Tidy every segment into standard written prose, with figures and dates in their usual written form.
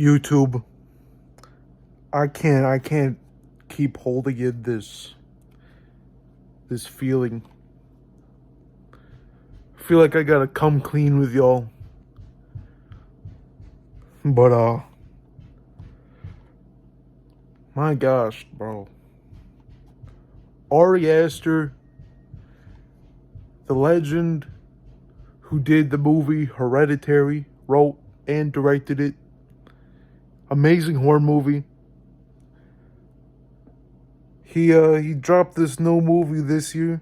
YouTube. I can't keep holding in this feeling. I feel like I gotta come clean with y'all. But my gosh, bro. Ari Aster, the legend who did the movie Hereditary, wrote and directed it. Amazing horror movie. He dropped this new movie this year,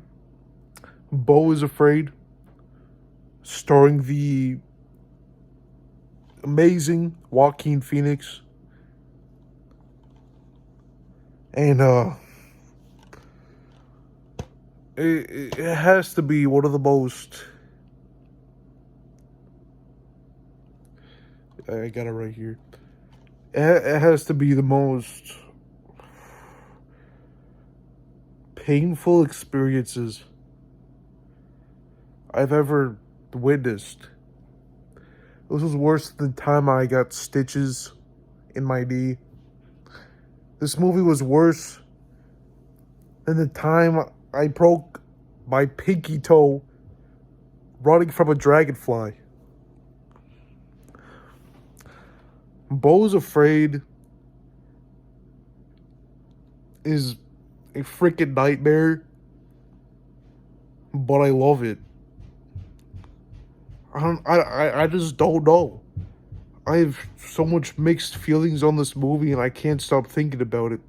Beau Is Afraid, starring the amazing Joaquin Phoenix. And it has to be one of the most, I got it right here. It has to be the most painful experiences I've ever witnessed. This was worse than the time I got stitches in my knee. This movie was worse than the time I broke my pinky toe running from a dragonfly. Beau Is Afraid is a freaking nightmare, but I love it. I just don't know. I have so much mixed feelings on this movie and I can't stop thinking about it.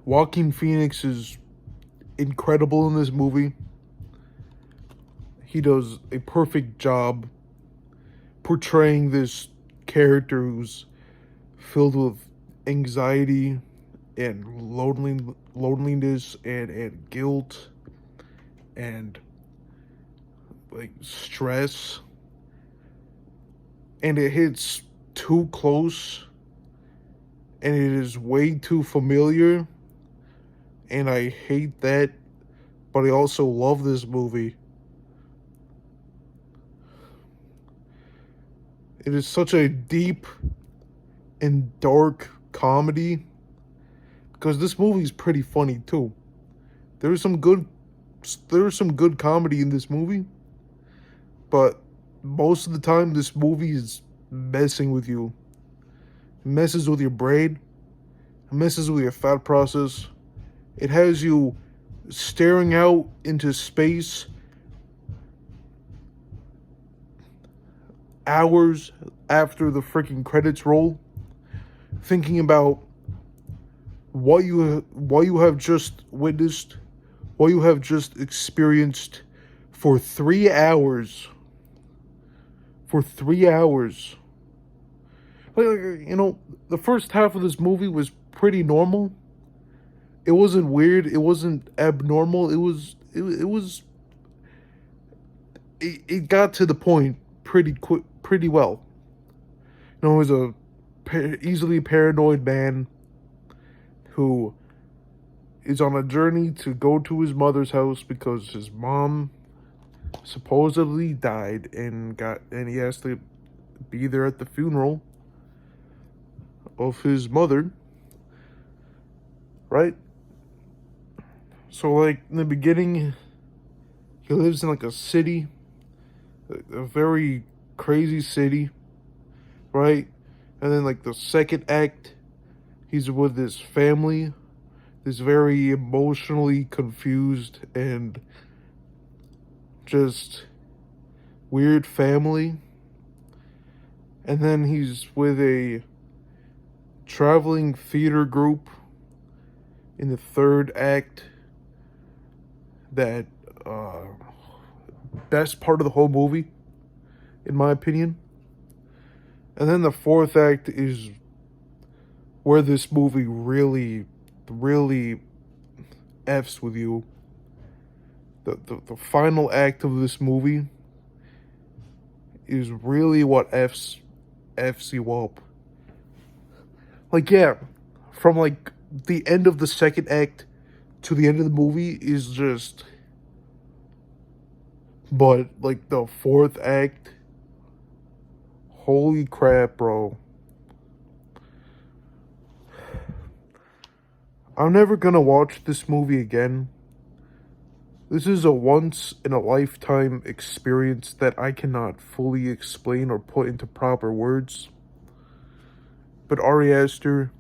Joaquin Phoenix is incredible in this movie. He does a perfect job portraying this character who's filled with anxiety and loneliness and guilt and like stress, and it hits too close and it is way too familiar, and I hate that, but I also love this movie. It is such a deep and dark comedy because this movie is pretty funny too. There's some good comedy in this movie, but most of the time this movie is messing with you. It messes with your brain. It messes with your thought process. It has you staring out into space hours after the freaking credits roll, thinking about what you have just witnessed, what you have just experienced for 3 hours. For 3 hours. The first half of this movie was pretty normal. It wasn't weird. It wasn't abnormal. It got to the point pretty well. It was a easily paranoid man who is on a journey to go to his mother's house because his mom supposedly died and he has to be there at the funeral of his mother, right? So like in the beginning, he lives in like a city, a very crazy city, right? And then like the second act, he's with his family, this very emotionally confused and just weird family. And then he's with a traveling theater group in the third act. That best part of the whole movie, in my opinion. And then the fourth act is where this movie really F's with you. The final act of this movie is really what F's you up. Like, yeah, from like the end of the second act to the end of the movie is just, but like the fourth act, Holy crap, bro. I'm never gonna watch this movie again. This is a once-in-a-lifetime experience that I cannot fully explain or put into proper words. But Ari Aster,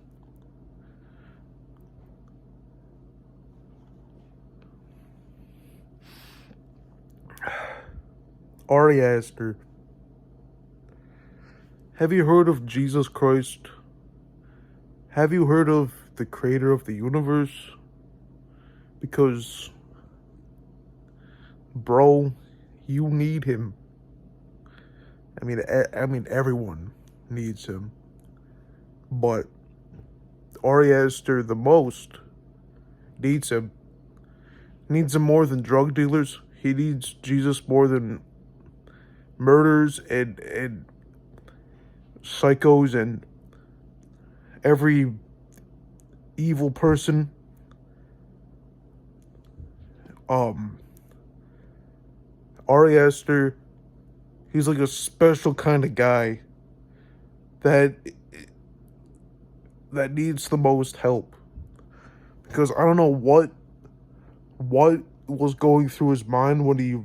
Ari Aster, have you heard of Jesus Christ? Have you heard of the creator of the universe? Because, bro, you need him. I mean, everyone needs him. But Ari Aster the most needs him. Needs him more than drug dealers. He needs Jesus more than murders and psychos and every evil person. Ari Aster, he's like a special kind of guy that needs the most help. Because I don't know what was going through his mind when he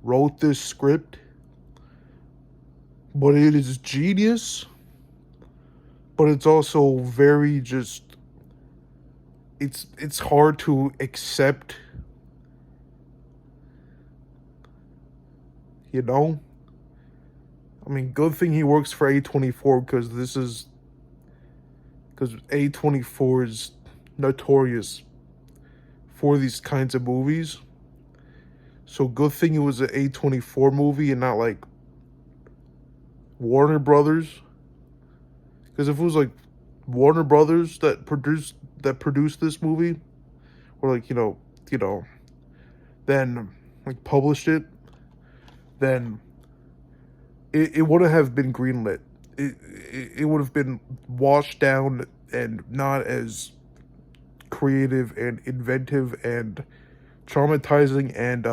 wrote this script, but it is genius. But it's also very just it's hard to accept, you know? I mean, good thing he works for A24 because A24 is notorious for these kinds of movies. So good thing it was an A24 movie and not like Warner Brothers. Because if it was like Warner Brothers that produced this movie, or like you know, then like published it, then it wouldn't have been greenlit. It would have been washed down and not as creative and inventive and traumatizing and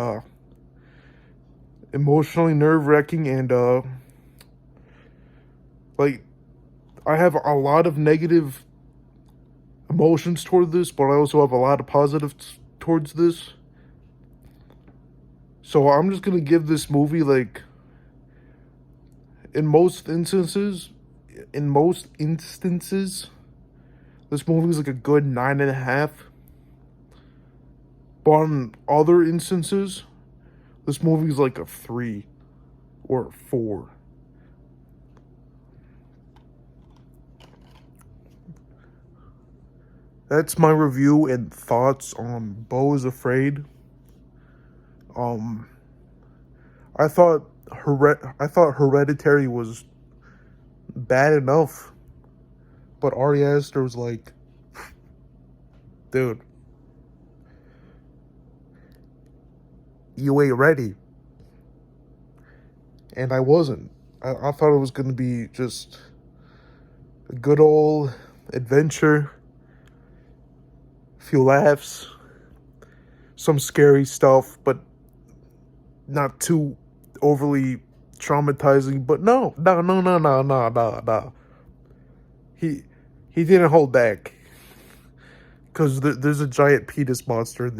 emotionally nerve-wracking and like I have a lot of negative emotions toward this, but I also have a lot of positives towards this. So I'm just gonna give this movie like in most instances, this movie is like a good 9.5. But on other instances, this movie is like a 3 or a 4. That's my review and thoughts on Beau Is Afraid. I thought Hereditary was bad enough, but Ari Aster was like, dude, you ain't ready. And I wasn't. I thought it was going to be just a good old adventure, few laughs, some scary stuff, but not too overly traumatizing. But no. He didn't hold back, because there's a giant penis monster